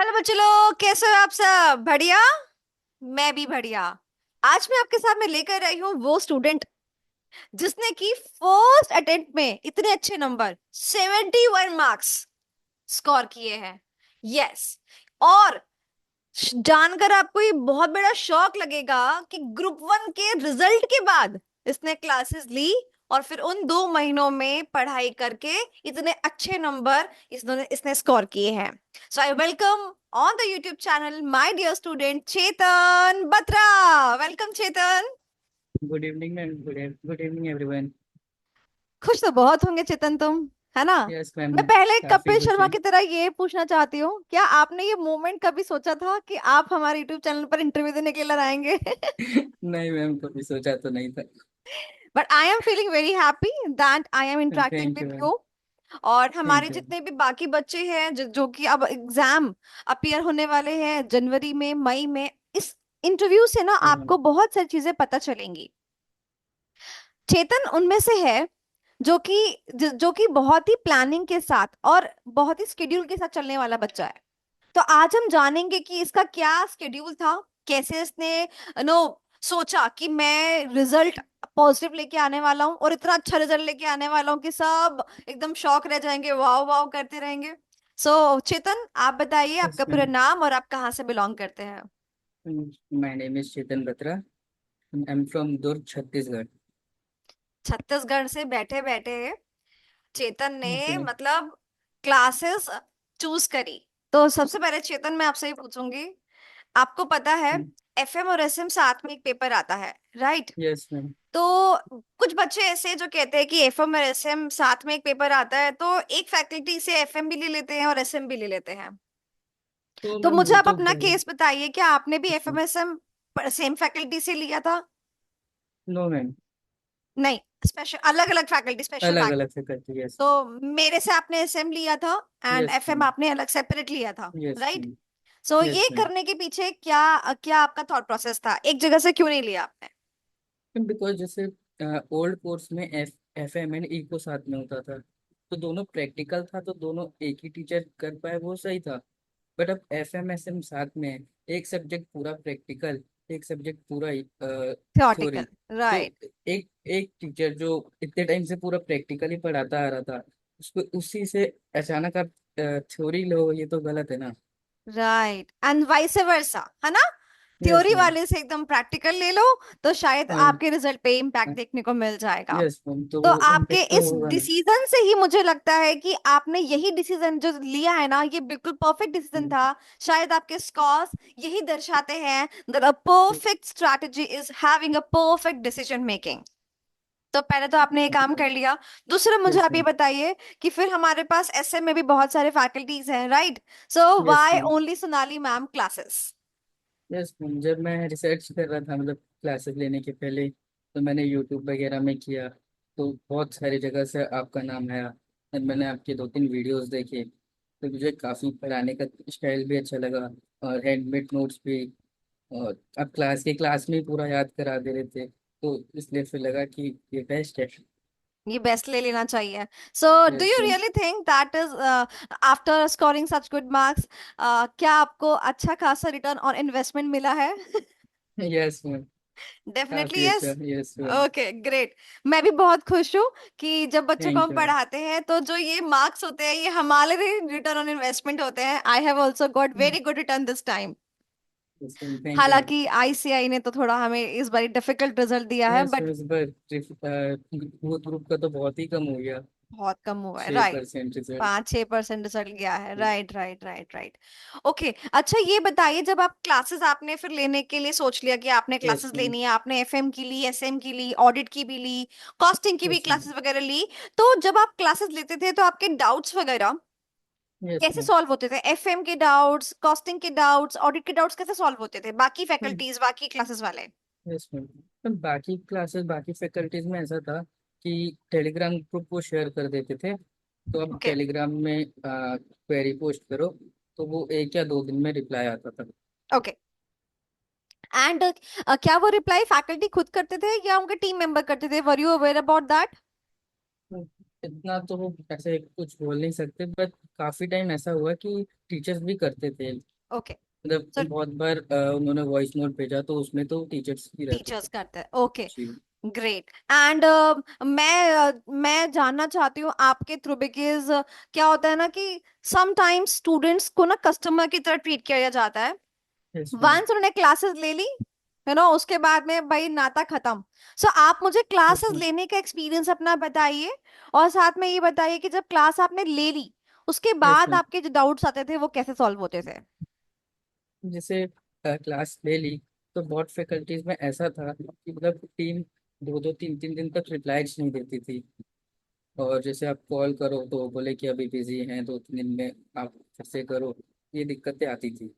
Hello बच्चों लोग, कैसे हो आप सब? बढ़िया। मैं भी बढ़िया। आज मैं आपके सामने लेकर आई हूँ वो स्टूडेंट जिसने की फर्स्ट अटेम्प्ट में इतने अच्छे नंबर 71 मार्क्स स्कोर किए हैं। यस। और जानकर आपको ये बहुत बड़ा शौक लगेगा कि ग्रुप 1 के रिजल्ट के बाद इसने क्लासेस ली और फिर उन 2 महीनों में पढ़ाई करके इतने अच्छे नंबर इसने स्कोर किए हैं। So I welcome on the YouTube channel my dear student Chetan Batra. Welcome Chetan. Good evening ma'am. Good evening everyone. खुश तो बहुत होंगे चेतन तुम, है ना? Yes ma'am. मैं पहले काफी कपिल खुश शर्मा है। की तरह ये पूछना चाहती हूँ, क्या आपने ये मोमेंट कभी सोचा था कि आप हमारे यूट्यूब चैनल पर इंटरव्यू देने के लिए आएंगे? नहीं मैम, कभी सोचा तो नहीं था। But I am feeling very happy that I am interacting thank you with ma'am. You. और हमारे थैंक यू। जितने भी बाकी बच्चे हैं जो कि अब एग्जाम अपीयर होने वाले हैं जनवरी में, मई में, इस इंटरव्यू से ना मैम। आपको बहुत सारी चीजें पता चलेंगी। चेतन उनमें से है जो कि बहुत ही प्लानिंग के साथ और बहुत ही स्केड्यूल के साथ चलने वाला बच्चा है। तो आज हम जानेंगे कि इसका क्या स्केड्यूल था, कैसे इसने नो सोचा कि मैं रिजल्ट पॉजिटिव लेके आने वाला हूँ और इतना अच्छा रिजल्ट लेके आने वाला हूँ कि सब एकदम शॉक रह जाएंगे, वाव वाव करते रहेंगे। चेतन, आप बताइए यस आपका पूरा मैम। नाम और आप कहाँ से बिलोंग करते हैं? My name is Chetan Batra. I am from Durg Chhattisgarh. Chhattisgarh से बैठे बैठे चेतन ओके ने मैम। मतलब क्लासेस चूज करी। तो सबसे पहले चेतन मैं आपसे ही पूछूंगी, आपको पता है एफएम और एसएम साथ में एक पेपर आता है, राइट? Yes ma'am. तो कुछ बच्चे ऐसे जो कहते हैं कि एफएम और एसएम साथ में एक पेपर आता है तो एक फैकल्टी से एफएम भी ले लेते हैं और एसएम भी ले लेते हैं। तो तो मैम मुझे वो आप तो अपना केस बताइए, क्या आपने भी एफएम पहले। एसएम सेम फैकल्टी से लिया था? No ma'am. नहीं, स्पेशल अलग अलग फैकल्टी, स्पेशल अलग अलग फैकल्टी। से करती। यस। तो मेरे से आपने एसएम लिया था एंड यस एफएम मैम। आपने अलग सेपरेट लिया था, yes right? Ma'am. So yes ये मैम। करने के पीछे क्या क्या आपका थॉट प्रोसेस था, एक जगह से क्यों नहीं लिया आपने? बिकॉज जैसे ओल्ड कोर्स में एफ एम एंड ई को साथ में होता था, तो दोनों प्रैक्टिकल था, तो दोनों एक ही टीचर कर पाए वो सही था। बट अब एफ एम एस एम साथ में है, एक सब्जेक्ट पूरा प्रैक्टिकल, एक सब्जेक्ट पूरा थ्योरी। थ्योरेटिकल, तो राइट। एक एक टीचर जो इतने टाइम से पूरा प्रैक्टिकल ही पढ़ाता आ रहा था, उसको उसी से अचानक आप थ्योरी लो, ये तो गलत है ना। राइट एंड वाइस वर्सा, है ना? Yes theory ma'am. वाले से एकदम प्रैक्टिकल ले लो तो शायद और आपके रिजल्ट पे इम्पैक्ट देखने को मिल जाएगा। यस मैम, तो तो वो आपके इम्पेक्ट तो इस होगा ना। डिसीजन से ही मुझे लगता है कि आपने यही डिसीजन जो लिया है ना, ये बिल्कुल परफेक्ट डिसीजन था। शायद आपके स्कोर्स यही दर्शाते हैं that a perfect strategy is having a perfect decision making. तो पहले तो आपने ये काम कर लिया। दूसरा मुझे यस आप ये मैम। बताइए कि फिर हमारे पास एसएम में भी बहुत सारे फैकल्टीज हैं, right? So yes why ma'am. Only Sonali ma'am classes? Yes ma'am, जब मैं रिसर्च कर रहा था, मतलब क्लासेस लेने के पहले, तो मैंने यूट्यूब वगैरह में किया, तो बहुत सारी जगह से आपका नाम आया। और मैंने आपके 2-3 वीडियोस देखे, तो मुझे काफ़ी पढ़ाने का स्टाइल भी अच्छा लगा, और हैंडमेड नोट्स भी। और अब क्लास में ही पूरा याद करा दे रहे थे, तो इसलिए फिर लगा कि ये बेस्ट है। ये बेस्ट ले लेना चाहिए। So do yes you ma'am. Really think that is after scoring such good marks, क्या आपको अच्छा खासा रिटर्न ऑन इन्वेस्टमेंट मिला है? Yes ma'am. डेफिनेटली काफ़ी यस। अच्छा। Yes ma'am. Okay great. मैं भी बहुत खुश हूँ कि जब बच्चों को थैंक हम यू मैम। पढ़ाते हैं तो जो ये मार्क्स होते हैं ये हमारे रिटर्न ऑन इन्वेस्टमेंट होते हैं। I have also got very good return this time. Yes ma'am. Thank you ma'am. हालांकि आईसीआई ने तो थोड़ा हमें इस बार डिफिकल्ट रिजल्ट दिया है, यस बट इस बार ग्रोथ ग्रुप का तो बहुत ही कम हो गया। बहुत कम हुआ है, छः राइट? परसेंट रिजल्ट 5-6% रिजल्ट गया है, right right right right. Okay, अच्छा ये बताइए, जब आप क्लासेस आपने फिर लेने के लिए सोच लिया कि आपने यस क्लासेस मैम। लेनी है, आपने एफएम की ली, एसएम की ली, ऑडिट की भी ली, कॉस्टिंग की भी यस मैम। क्लासेस वगैरह ली, तो जब आप क्लासेस लेते थे तो आपके डाउट्स वगैरह यस कैसे मैम। सॉल्व होते थे? एफएम के डाउट्स, कॉस्टिंग के डाउट्स, ऑडिट के डाउट्स कैसे सॉल्व होते थे बाकी फैकल्टीज, बाकी क्लासेस वाले? Yes ma'am. तो बाकी क्लासेस बाकी फैकल्टीज में ऐसा था कि टेलीग्राम ग्रुप को शेयर कर देते थे, तो अब ओके। टेलीग्राम में क्वेरी पोस्ट करो, तो वो 1 या 2 दिन में रिप्लाई आता था। ओके एंड क्या वो रिप्लाई फैकल्टी खुद करते थे या उनके टीम मेंबर करते थे? Were you aware about that? इतना तो वो ऐसे कुछ बोल नहीं सकते, बट काफी टाइम ऐसा हुआ कि टीचर्स भी करते थे, ओके। मतलब सो बहुत बार उन्होंने वॉइस नोट भेजा तो उसमें तो टीचर्स भी रहते थे। टीचर्स करते हैं, ओके। जी। ग्रेट। एंड मैं जानना चाहती हूँ आपके थ्रू, बिकॉज क्या होता है ना कि समटाइम्स स्टूडेंट्स को ना कस्टमर की तरह ट्रीट किया जाता है। Yes ma'am. वंस उन्होंने क्लासेस ले ली, उसके बाद में भाई नाता खत्म। सो आप मुझे यस क्लासेस मैम। लेने का एक्सपीरियंस अपना बताइए, और साथ में ये बताइए कि जब क्लास आपने ले ली उसके यस बाद मैम। आपके जो डाउट्स आते थे वो कैसे सॉल्व होते थे। जैसे क्लास ले ली तो बहुत फैकल्टीज में ऐसा था कि मतलब टीम दो दो तीन तीन दिन तक रिप्लाईज नहीं देती थी। और जैसे आप कॉल करो तो वो बोले कि अभी बिजी हैं, 2 3 दिन में आप फिर से करो। ये दिक्कतें आती थी।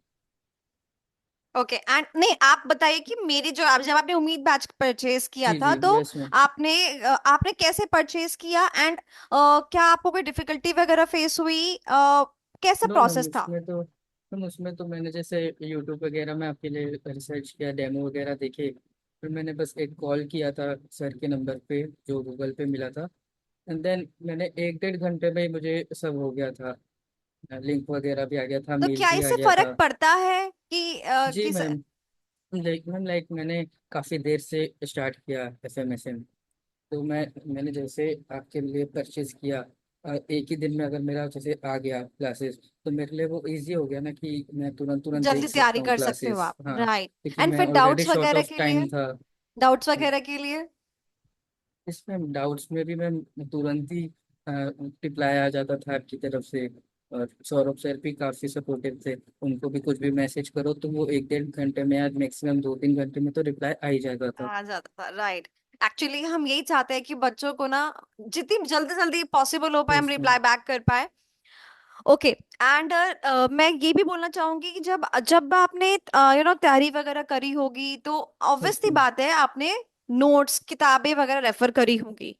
ओके। एंड नहीं, आप बताइए कि मेरी जो आप जब आपने उम्मीद बैच परचेज किया जी था जी। तो यस मैम। आपने आपने कैसे परचेज किया, एंड क्या आपको कोई डिफिकल्टी वगैरह फेस हुई, कैसा नो मैम, प्रोसेस था। उसमें तो मैंने जैसे यूट्यूब वगैरह में आपके लिए रिसर्च किया, डेमो वगैरह देखे, फिर मैंने बस एक कॉल किया था सर के नंबर पे जो गूगल पे मिला था। एंड देन मैंने 1 1.5 घंटे में ही मुझे सब हो गया था। लिंक वगैरह भी आ गया था, तो मेल क्या भी आ इससे गया फर्क था। पड़ता है कि जी मैम। लाइक मैंने काफ़ी देर से स्टार्ट किया FMSM। तो मैंने जैसे आपके लिए परचेज किया, एक ही दिन में अगर मेरा जैसे आ गया क्लासेस, तो मेरे लिए वो इजी हो गया ना कि मैं तुरंत तुरंत जल्दी देख तैयारी सकता हूँ कर सकते हो क्लासेस। आप, हाँ, राइट। क्योंकि एंड मैं फिर ऑलरेडी डाउट्स शॉर्ट वगैरह ऑफ के लिए, टाइम था। डाउट्स वगैरह के लिए। इसमें डाउट्स में भी मैं तुरंत ही रिप्लाई आ जाता था आपकी तरफ से। और सौरभ सर भी काफ़ी सपोर्टिव थे। उनको भी कुछ भी मैसेज करो तो वो 1 1.5 घंटे में या मैक्सिमम 2 3 घंटे में तो रिप्लाई आ ही जाता था। आ जाता था, राइट। एक्चुअली हम यही चाहते हैं कि बच्चों को ना जितनी जल्दी जल्दी पॉसिबल हो पाए हम यस मैम। रिप्लाई बैक कर पाए। ओके। एंड मैं ये भी बोलना चाहूंगी कि जब जब आपने तैयारी वगैरह करी होगी तो ऑब्वियस यस सी मैम। बात है आपने नोट्स किताबें वगैरह रेफर करी होंगी।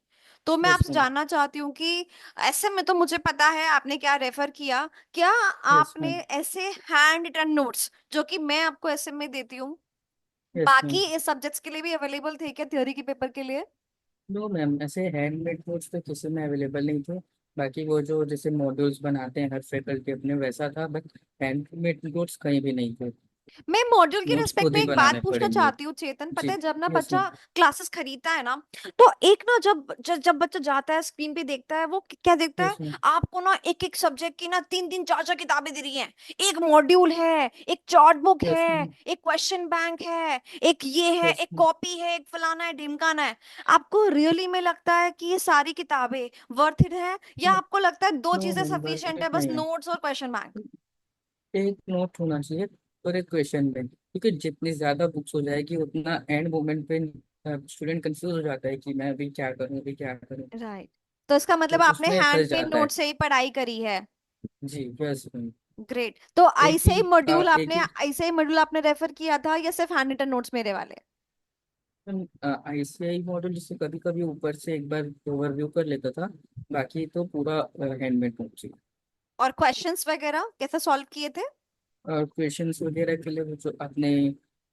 तो मैं यस आपसे मैम। जानना चाहती हूँ कि ऐसे में तो मुझे पता है आपने क्या रेफर किया, क्या यस आपने मैम। ऐसे हैंड रिटन नोट्स जो कि मैं आपको ऐसे में देती हूँ, यस मैम। बाकी इस सब्जेक्ट्स के लिए भी अवेलेबल थे क्या, थ्योरी के पेपर के लिए। नो मैम, ऐसे हैंडमेड नोट्स तो किसी में अवेलेबल नहीं थे। बाकी वो जो जैसे मॉड्यूल्स बनाते हैं हर फैकल्टी अपने, वैसा था, बट हैंडमेड नोट्स कहीं भी नहीं थे। मैं मॉड्यूल के नोट्स रिस्पेक्ट खुद में ही एक बात बनाने पूछना पड़ेंगे। चाहती हूँ चेतन, पता जी। है जब ना यस बच्चा मैम। क्लासेस खरीदता है ना, तो एक ना जब बच्चा जाता है स्क्रीन पे देखता है वो क्या देखता है, यस मैम। आपको ना एक एक सब्जेक्ट की ना तीन तीन चार चार किताबें दे रही हैं। एक मॉड्यूल है, एक चार्ट बुक यस है, मैम। एक क्वेश्चन बैंक है, एक ये है, यस एक मैम। कॉपी है, एक फलाना है ढिमकाना है। आपको रियली में लगता है कि ये सारी किताबें वर्थ इट है, या आपको लगता है दो नो चीजें मैम, बस सफिशिएंट है, इट बस नहीं है। नोट्स और क्वेश्चन बैंक। एक नोट होना चाहिए और एक क्वेश्चन बैंक, क्योंकि जितनी ज्यादा बुक्स हो जाएगी उतना एंड मोमेंट पे स्टूडेंट कंफ्यूज हो जाता है कि मैं अभी क्या करूँ, अभी क्या करूँ। राइट। तो इसका तो मतलब आपने उसमें फंस हैंडमेड जाता है। नोट से ही पढ़ाई करी है। जी यस मैम। ग्रेट। तो एक ऐसे ही ही मॉड्यूल एक आपने ही ऐसे ही मॉड्यूल आपने रेफर किया था या सिर्फ हैंड रिटन नोट्स मेरे वाले। ICI मॉडल जिससे कभी कभी ऊपर से एक बार ओवरव्यू कर लेता था, बाकी तो पूरा हैंडमेड नोट चाहिए। और क्वेश्चंस वगैरह कैसे सॉल्व किए थे। और क्वेश्चंस वगैरह के लिए वो जो आपने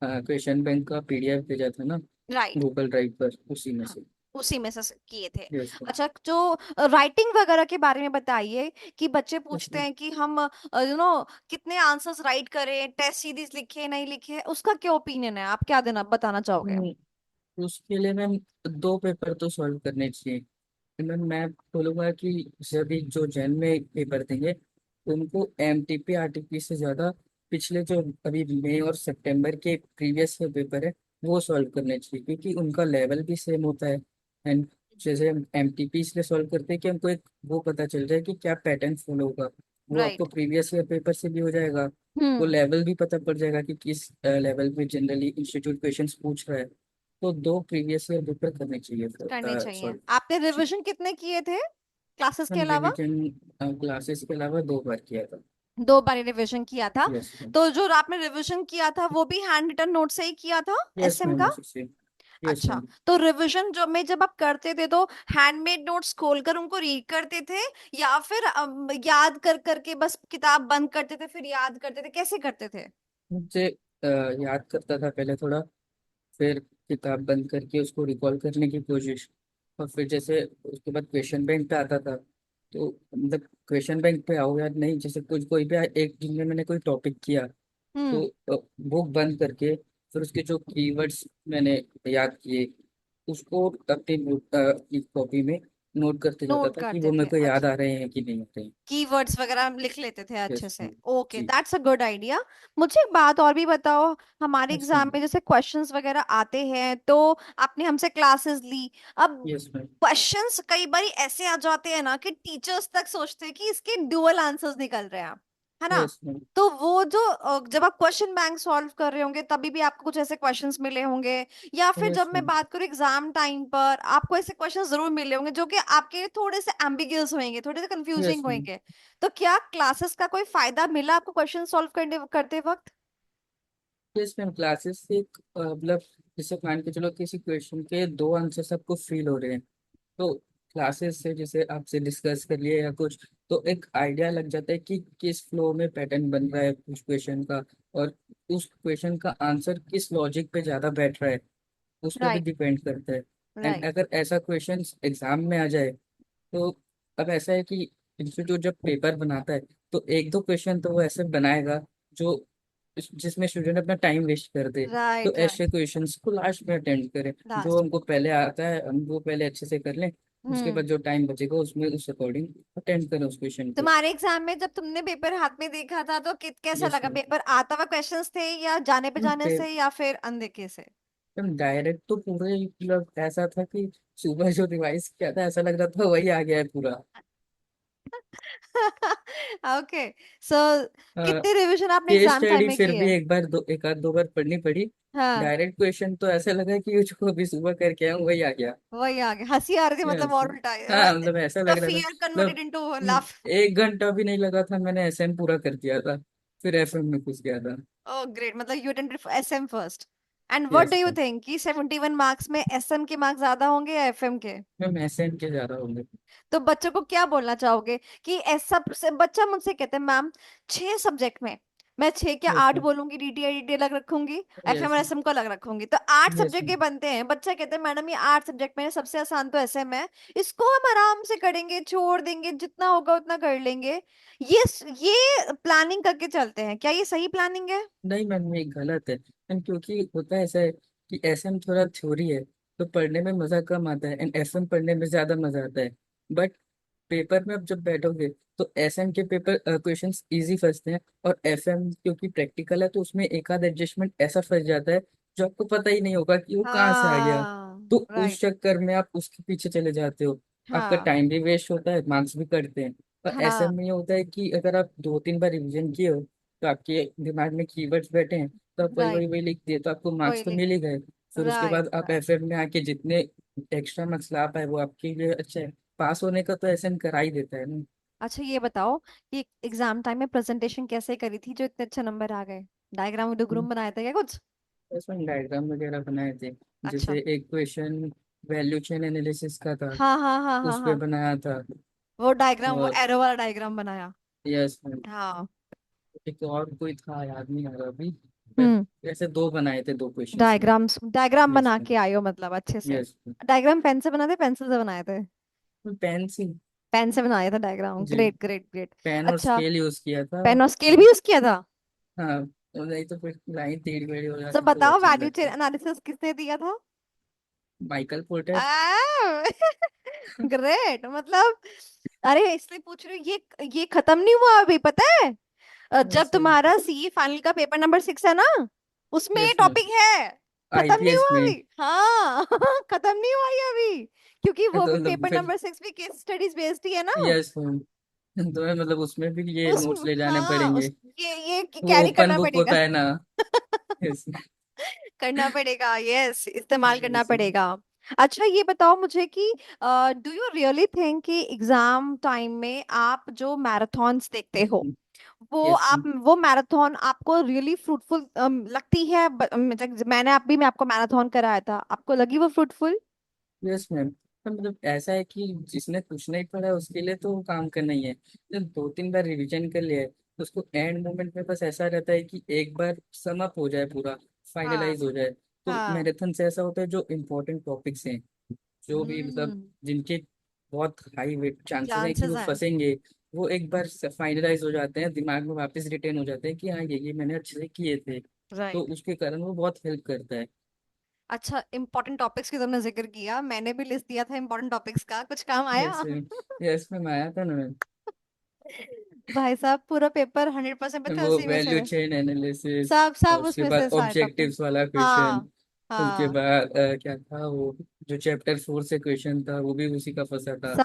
क्वेश्चन बैंक का PDF भेजा था ना राइट। गूगल ड्राइव पर, उसी में हाँ, से। उसी में से किए थे। Yes ma'am. अच्छा, जो राइटिंग वगैरह के बारे में बताइए, कि बच्चे यस पूछते मैम। हैं कि हम कितने आंसर्स राइट करें, टेस्ट सीरीज लिखे नहीं लिखे, उसका क्या ओपिनियन है, आप क्या देना बताना चाहोगे। उसके लिए मैम 2 पेपर तो सॉल्व करने चाहिए। मैम मैं बोलूँगा कि सभी जो जैन में पेपर देंगे उनको MTP RTP से ज़्यादा पिछले जो अभी मई और सितंबर के प्रीवियस पेपर है वो सॉल्व करने चाहिए, क्योंकि उनका लेवल भी सेम होता है। एंड जैसे हम MTP इसलिए सॉल्व करते हैं कि हमको एक वो पता चल जाए कि क्या पैटर्न फॉलो होगा। वो आपको राइट। प्रीवियस ईयर पेपर से भी हो जाएगा। वो हम्म। लेवल भी पता पड़ जाएगा कि किस लेवल पे जनरली इंस्टीट्यूट क्वेश्चंस पूछ रहा है। तो 2 प्रीवियस ईयर पेपर करने चाहिए करने चाहिए। सॉल्व। आपने जी। रिवीजन कितने किए थे क्लासेस के हम अलावा। रिवीजन क्लासेस के अलावा 2 बार किया था। दो बार रिवीजन किया था। Yes ma'am. तो जो आपने रिवीजन किया था वो भी हैंड रिटन नोट से ही किया था, यस एसएम मैम, का। उसी से। यस अच्छा। मैम। तो रिवीजन जब आप करते थे तो हैंडमेड नोट्स खोलकर उनको रीड करते थे, या फिर याद कर करके बस किताब बंद करते थे फिर याद करते थे, कैसे करते थे। मुझे याद करता था पहले थोड़ा, फिर किताब बंद करके उसको रिकॉल करने की कोशिश, और फिर जैसे उसके बाद क्वेश्चन बैंक पे आता था तो मतलब क्वेश्चन बैंक पे आओ या नहीं, जैसे कुछ कोई भी एक दिन में मैंने कोई टॉपिक किया, हम्म। तो बुक बंद करके फिर उसके जो कीवर्ड्स मैंने याद किए उसको अपनी नोट की कॉपी में नोट करते जाता नोट था कि करते वो मेरे थे, को याद अच्छा। आ रहे हैं कि नहीं आते हैं। कीवर्ड्स वगैरह हम लिख लेते थे अच्छे यस से। मैम। ओके, जी। That's a good idea. मुझे एक बात और भी बताओ, हमारे यस एग्जाम मैम। में जैसे क्वेश्चंस वगैरह आते हैं तो आपने हमसे क्लासेस ली। अब यस मैम। क्वेश्चंस कई बार ऐसे आ जाते हैं ना कि टीचर्स तक सोचते हैं कि इसके ड्यूअल आंसर्स निकल रहे हैं, है ना। Yes ma'am. तो वो जो जब आप क्वेश्चन बैंक सॉल्व कर रहे होंगे तभी भी आपको कुछ ऐसे क्वेश्चंस मिले होंगे, या फिर यस जब मैं मैम। बात करूँ एग्जाम टाइम पर आपको ऐसे क्वेश्चंस जरूर मिले होंगे जो कि आपके लिए थोड़े से एम्बिगियस होंगे, थोड़े से यस कंफ्यूजिंग मैम। होंगे। तो क्या क्लासेस का कोई फायदा मिला आपको क्वेश्चन सॉल्व करने करते वक्त? यस मैम, क्लासेस से मतलब जैसे मान के चलो किसी क्वेश्चन के दो आंसर सबको फील हो रहे हैं, तो क्लासेस से जैसे आपसे डिस्कस कर लिए या कुछ, तो एक आइडिया लग जाता है कि किस फ्लो में पैटर्न बन रहा है उस क्वेश्चन का, और उस क्वेश्चन का आंसर किस लॉजिक पे ज्यादा बैठ रहा है उस पर भी राइट। डिपेंड करता है। And right. अगर ऐसा क्वेश्चन एग्जाम में आ जाए, तो अब ऐसा है कि इंस्टीट्यूट जब पेपर बनाता है तो एक दो क्वेश्चन तो वो ऐसे बनाएगा जो जिसमें स्टूडेंट अपना टाइम वेस्ट कर दे। तो राइट। ऐसे राइट। क्वेश्चंस को लास्ट में अटेंड करें, जो लास्ट। हमको पहले आता है हम वो पहले अच्छे से कर लें, उसके हम्म। बाद जो टाइम बचेगा उसमें उस अकॉर्डिंग अटेंड करें उस क्वेश्चन को। तुम्हारे एग्जाम में जब तुमने पेपर हाथ में देखा था तो कैसा यस लगा? पेपर आता हुआ क्वेश्चंस थे या जाने पे जाने मैम। से या फिर अनदेखे से? एकदम डायरेक्ट तो पूरे ही, मतलब ऐसा था कि सुबह जो रिवाइज किया था ऐसा लग रहा था वही आ गया है पूरा। ओके। सो कितने रिवीजन आपने केस एग्जाम टाइम स्टडी में फिर भी किए? एक बार दो एक आध दो बार पढ़नी पड़ी। हाँ। डायरेक्ट क्वेश्चन तो ऐसा लगा कि ये जो अभी सुबह करके आया हूँ वही आ गया। वही आ गया, हंसी आ रही थी मतलब, Yes. और उल्टा। हाँ मतलब ऐसा द लग रहा था फियर कन्वर्टेड मतलब इनटू लाफ। एक घंटा भी नहीं लगा था, मैंने एसएम पूरा कर दिया था, फिर एफएम में घुस गया था। ओह ग्रेट, मतलब you attended SM first. And what do yes you ma'am. Think कि 71 मार्क्स में एसएम के मार्क्स ज्यादा होंगे या एफएम के? मैम एसएम के ज्यादा होंगे। तो बच्चों को क्या बोलना चाहोगे कि ऐसा बच्चा मुझसे कहते हैं मैम 6 सब्जेक्ट में मैं 6 क्या 8 यस बोलूंगी, डीटी अलग रखूंगी, एफएम और यस एसएम को अलग रखूंगी, तो 8 सब्जेक्ट के यस बनते हैं। बच्चा कहते हैं मैडम ये 8 सब्जेक्ट में सबसे आसान तो एसएम है, इसको हम आराम से करेंगे, छोड़ देंगे, जितना होगा उतना कर लेंगे। ये प्लानिंग करके चलते हैं, क्या ये सही प्लानिंग है? नहीं मैम, ये गलत है मैम, क्योंकि होता है ऐसा है कि एसएम थोड़ा थ्योरी है तो पढ़ने में मजा कम आता है, एंड एफएम पढ़ने में ज्यादा मजा आता है। बट पेपर में अब जब बैठोगे तो एसएम के पेपर क्वेश्चंस इजी फंसते हैं, और एफएम क्योंकि प्रैक्टिकल है तो उसमें एक आध एडजस्टमेंट ऐसा फंस जाता है जो आपको पता ही नहीं होगा कि वो कहाँ से आ गया। हाँ। तो उस राइट। चक्कर में आप उसके पीछे चले जाते हो, आपका हाँ। टाइम भी वेस्ट होता है, मार्क्स भी कटते हैं। और हाँ। एसएम में ये होता है कि अगर आप दो तीन बार रिवीजन किए हो तो आपके दिमाग में कीवर्ड्स बैठे हैं, तो आप वही राइट। वही वही लिख दिए तो आपको वही मार्क्स तो लिख। मिल ही गए। फिर उसके राइट। बाद आप एफएम में आके जितने एक्स्ट्रा मार्क्स ला पाए वो आपके लिए अच्छा है। पास होने का तो एसएम करा ही देता है ना। अच्छा ये बताओ कि एग्जाम टाइम में प्रेजेंटेशन कैसे करी थी जो इतने अच्छे नंबर आ गए? डायग्राम डुग्राम बनाया था क्या कुछ? उसमें डायग्राम वगैरह बनाए थे, अच्छा। जैसे एक क्वेश्चन वैल्यू चेन एनालिसिस का था, हाँ हाँ हाँ हाँ उस पे हाँ। बनाया था। वो डायग्राम, वो और एरो वाला डायग्राम बनाया। यस, हाँ। एक और कोई था याद नहीं आ रहा अभी, पर हम्म। ऐसे दो बनाए थे दो क्वेश्चंस में। डायग्राम्स, डायग्राम यस बना के आयो मतलब अच्छे से? यस। डायग्राम पेन से बनाते पेंसिल से बनाए थे? पेन से। पेन से बनाया था डायग्राम, जी। Great great great. पेन और अच्छा। स्केल यूज किया था। पेन और स्केल भी यूज किया था? हाँ, तो नहीं तो फिर लाइन टेढ़ी मेढ़ी हो तो जाती तो बताओ अच्छा नहीं वैल्यू चेन लगता। एनालिसिस किसने दिया था? Michael porter. ग्रेट मतलब। अरे इसलिए पूछ रही हूँ, ये खत्म नहीं हुआ अभी, पता है? जब वैसे। तुम्हारा सी फाइनल का पेपर नंबर 6 है ना, उसमें ये यस मैम। टॉपिक है। खत्म नहीं आईपीएस हुआ में। अभी, हाँ। खत्म नहीं हुआ ये अभी, क्योंकि तो वो भी मतलब पेपर फिर। नंबर 6 भी केस स्टडीज बेस्ड ही है ना। Yes ma'am. तो मतलब उसमें भी ये उस नोट्स ले जाने हाँ पड़ेंगे। उस ये वो कैरी ओपन करना बुक पड़ेगा। होता है ना। यस। करना पड़ेगा, यस, इस्तेमाल करना यस। पड़ेगा। अच्छा ये बताओ मुझे कि डू यू रियली थिंक कि एग्जाम टाइम में आप जो मैराथन्स देखते हो, वो यस आप वो मैराथन आपको रियली फ्रूटफुल लगती है? मतलब मैं आपको मैराथन कराया था, आपको लगी वो फ्रूटफुल? Yes ma'am. तो मतलब ऐसा है कि जिसने कुछ नहीं पढ़ा है उसके लिए तो वो काम करना ही है। जब दो तीन बार रिवीजन कर लिया है तो उसको एंड मोमेंट में बस ऐसा रहता है कि एक बार सम अप हो जाए, पूरा हाँ। फाइनलाइज हो जाए। तो हाँ। मैराथन से ऐसा होता है जो इम्पोर्टेंट टॉपिक्स हैं, जो भी मतलब हम्म। जिनके बहुत हाई वेट चांसेस है कि चांसेस वो हैं। फंसेंगे। वो एक बार फाइनलाइज हो जाते हैं, दिमाग में वापस रिटेन हो जाते हैं कि हाँ ये मैंने अच्छे से किए थे। तो राइट। उसके कारण वो बहुत हेल्प करता है। अच्छा, इंपॉर्टेंट टॉपिक्स की तुमने जिक्र किया, मैंने भी लिस्ट दिया था इंपॉर्टेंट टॉपिक्स का, कुछ काम आया? यस। यस मैम, आया था ना मैम। भाई साहब, पूरा पेपर 100% पे थे वो उसी में से। वैल्यू चेन एनालिसिस, सब और सब उसके उसमें बाद से सारे टॉपिक। ऑब्जेक्टिव्स वाला क्वेश्चन। हाँ। उसके हाँ। बाद क्या था वो, जो चैप्टर 4 से क्वेश्चन था वो भी उसी का फंसा था।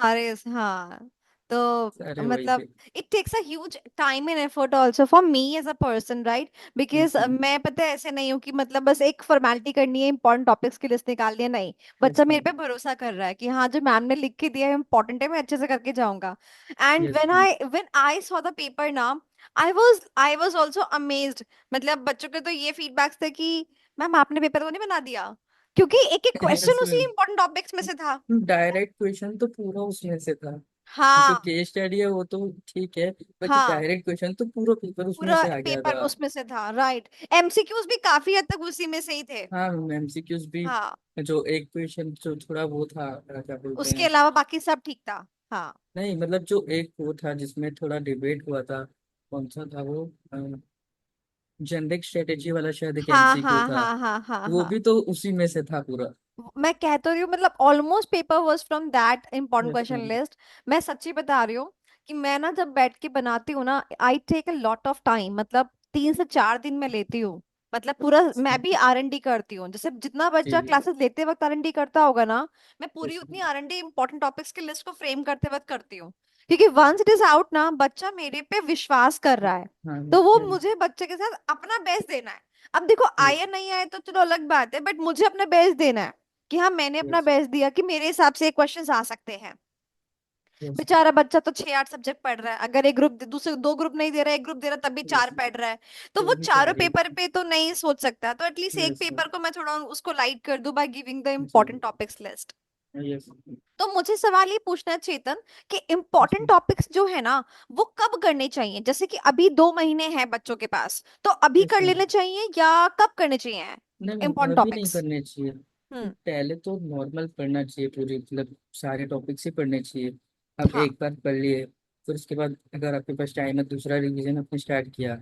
हाँ। तो सारे वही मतलब थे। It takes a huge time and effort also for me as a person, right? Because yes ma'am. मैं, पता है, ऐसे नहीं हूँ कि मतलब बस एक फॉर्मेलिटी करनी है, इंपॉर्टेंट टॉपिक्स की लिस्ट निकालनी है, नहीं। यस बच्चा मेरे मैम। पे भरोसा कर रहा है कि हाँ, जो मैम ने लिख के दिया है इंपॉर्टेंट है, मैं अच्छे से करके जाऊंगा। And yes ma'am. When I saw the paper ना, आई वाज आल्सो अमेज्ड। मतलब बच्चों के तो ये फीडबैक्स थे कि मैम आपने पेपर तो नहीं बना दिया, क्योंकि एक एक यस क्वेश्चन उसी मैम। इंपॉर्टेंट टॉपिक्स में से था। डायरेक्ट क्वेश्चन तो पूरा उसमें से था। जो हाँ। केस स्टडी है वो तो ठीक है, बाकी हाँ, डायरेक्ट क्वेश्चन तो पूरा पेपर उसमें पूरा से आ गया पेपर था। उसमें से था, राइट। एमसीक्यूज भी काफी हद तक उसी में से ही थे। हाँ मैम, एमसीक्यूज भी। हाँ। जो एक क्वेश्चन जो थोड़ा वो था, क्या बोलते उसके हैं। अलावा बाकी सब ठीक था। हाँ। नहीं मतलब जो एक वो था जिसमें थोड़ा डिबेट हुआ था, कौन सा था वो, जेनरिक स्ट्रेटेजी वाला शायद एक हाँ। एमसीक्यू हाँ। था। हाँ। हाँ। हाँ। वो हाँ। भी तो उसी में से था पूरा। मैं कह तो रही हूँ, मतलब almost paper was from that important yes question ma'am. List. मैं सच्ची बता रही हूँ कि मैं ना जब बैठ के बनाती हूँ ना, I take a lot of time, मतलब 3 से 4 दिन में लेती हूँ। मतलब पूरा मैं भी R&D करती हूँ, जैसे जितना जी बच्चा जी। क्लासेस लेते वक्त R&D करता होगा ना, मैं पूरी यस उतनी मैम। R&D इंपॉर्टेंट टॉपिक्स की लिस्ट को फ्रेम करते वक्त करती हूँ। क्योंकि वंस इट इज आउट ना, बच्चा मेरे पे विश्वास कर रहा है, हाँ तो वो यस। मुझे बच्चे के साथ अपना बेस्ट देना है। अब देखो, आए यस। नहीं आए तो चलो अलग बात है, बट मुझे अपना बेस्ट देना है कि हाँ, मैंने अपना यस। बेस्ट दिया कि मेरे हिसाब से क्वेश्चंस आ सकते हैं। यस। बेचारा बच्चा तो 6 8 सब्जेक्ट पढ़ रहा है, अगर एक ग्रुप दूसरे 2 ग्रुप नहीं दे रहा है, एक ग्रुप दे रहा है, तब भी यस। 4 पढ़ रहा है। तो तो वो भी चारों टारगेट। पेपर पे तो नहीं सोच सकता, तो एटलीस्ट एक यस। पेपर को मैं थोड़ा उसको लाइट कर दूं बाय गिविंग द जी। Important topics list. यस। तो मुझे सवाल ये पूछना है चेतन, कि इम्पोर्टेंट टॉपिक्स जो है ना, वो कब करने चाहिए? जैसे कि अभी 2 महीने हैं बच्चों के पास, तो अभी यस कर मैम। लेने चाहिए या कब करने चाहिए नहीं मैम, इम्पोर्टेंट अभी नहीं टॉपिक्स? करने चाहिए। हम्म। पहले तो नॉर्मल पढ़ना चाहिए, पूरी मतलब सारे टॉपिक्स ही पढ़ने चाहिए। अब हाँ। एक बार पढ़ लिए, फिर उसके बाद अगर आपके पास टाइम है दूसरा रिवीजन आपने स्टार्ट किया,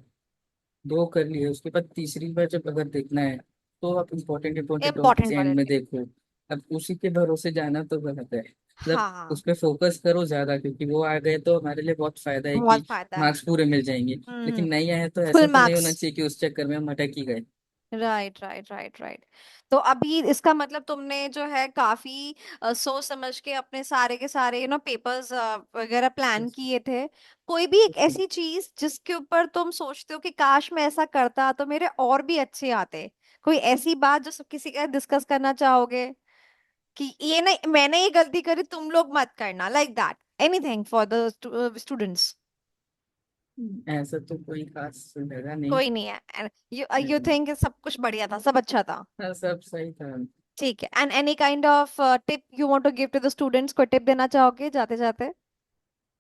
दो कर लिए, उसके बाद तीसरी बार जब अगर देखना है तो आप इम्पोर्टेंट इम्पोर्टेंट टॉपिक्स इम्पोर्टेंट वाले एंड में ले। देखो। अब उसी के भरोसे जाना तो गलत है, मतलब उस हाँ, पर फोकस करो ज्यादा, क्योंकि वो आ गए तो हमारे लिए बहुत फायदा है बहुत कि फायदा है। मार्क्स पूरे मिल जाएंगे। हम्म। लेकिन नहीं आए तो ऐसा फुल तो नहीं मार्क्स। होना चाहिए कि उस चक्कर में हम अटक ही गए। Right, right, right, right. तो अभी इसका मतलब तुमने जो है काफी सोच समझ के अपने सारे के सारे पेपर्स वगैरह प्लान Yes, किए थे। कोई भी एक yes, ऐसी चीज जिसके ऊपर तुम सोचते हो कि काश मैं ऐसा करता तो मेरे और भी अच्छे आते? कोई ऐसी बात जो सब किसी का डिस्कस करना चाहोगे कि ये नहीं, मैंने ये गलती करी, तुम लोग मत करना, like that, anything for the students? ऐसा तो कोई खास लगा नहीं। कोई नहीं है, यू नहीं। थिंक सब कुछ बढ़िया था, सब अच्छा था? हाँ सब सही था। ठीक है। And any kind of tip you want to give to the students? कोई टिप देना चाहोगे जाते जाते?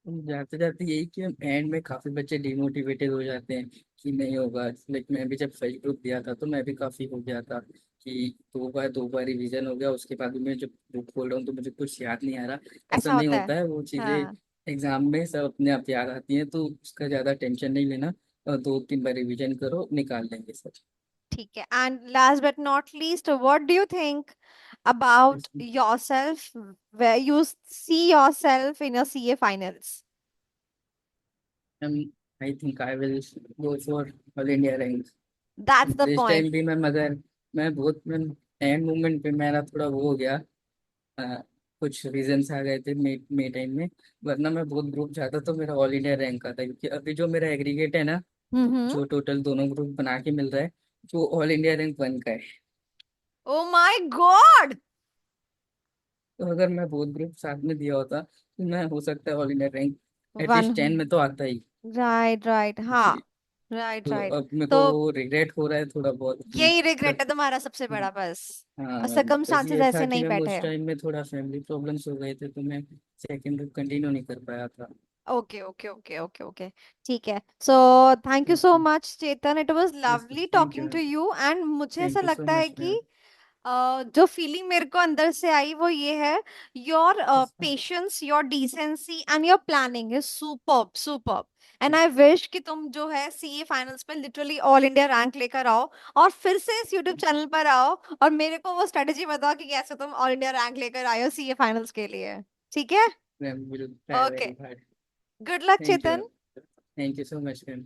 जाते जाते यही कि एंड में काफी बच्चे डिमोटिवेटेड हो जाते हैं कि नहीं होगा। लाइक मैं भी जब फर्स्ट ग्रुप दिया था तो मैं भी काफी हो गया था कि दो बार रिवीजन हो गया, उसके बाद भी मैं जब बुक खोल रहा हूँ तो मुझे कुछ याद नहीं आ रहा। ऐसा ऐसा नहीं होता है। होता है, वो चीजें हाँ। एग्जाम में सब अपने आप याद आती हैं, तो उसका ज्यादा टेंशन नहीं लेना। और 2 3 बार रिवीजन करो, निकाल लेंगे सर। ठीक है। And last but not least, what do you think about yourself, where you see yourself in your CA finals? I think I will go for all India rank That's the this point. Time भी। मैं मगर मैं बहुत मैं end moment पे मेरा थोड़ा वो हो गया। अ, कुछ रीजंस आ गए थे मे टाइम में, वरना मैं बहुत ग्रुप चाहता तो मेरा ऑल इंडिया रैंक आता, क्योंकि अभी जो मेरा एग्रीगेट है ना, हम्म। जो टोटल दोनों ग्रुप बना के मिल रहा है, जो ऑल इंडिया रैंक 1 का है। Oh my God. तो अगर मैं बहुत ग्रुप साथ में दिया होता तो मैं हो सकता है all India rank one. At least 10 में तो आता ही। राइट, राइट, हाँ। जी। राइट, तो राइट। अब मेरे तो को रिग्रेट हो रहा है थोड़ा बहुत कि यही रिग्रेट मतलब। है तुम्हारा सबसे बड़ा, बस। हाँ बस सर्कमस्टांसेस ये था ऐसे कि नहीं मैम बैठे। उस टाइम में थोड़ा फैमिली प्रॉब्लम्स हो गए थे तो मैं सेकंड ग्रुप कंटिन्यू नहीं कर पाया था। Okay, okay, okay, okay, okay. ठीक है। So thank you yes so ma'am. Much Chetan, it was yes lovely thank you talking ma'am. To you. And मुझे ऐसा थैंक यू सो लगता है मच कि मैम। जो फीलिंग मेरे को अंदर से आई वो ये है, योर इसका patience, your decency and your planning is superb, superb. And I wish कि तुम जो है सीए फाइनल्स में लिटरली ऑल इंडिया रैंक लेकर आओ, और फिर से इस यूट्यूब चैनल पर आओ, और मेरे को वो स्ट्रेटेजी बताओ कि कैसे तुम ऑल इंडिया रैंक लेकर आए हो सीए फाइनल्स के लिए। ठीक है। Ma'am will try okay, very hard. Good luck thank you. Chetan. Thank you so much ma'am.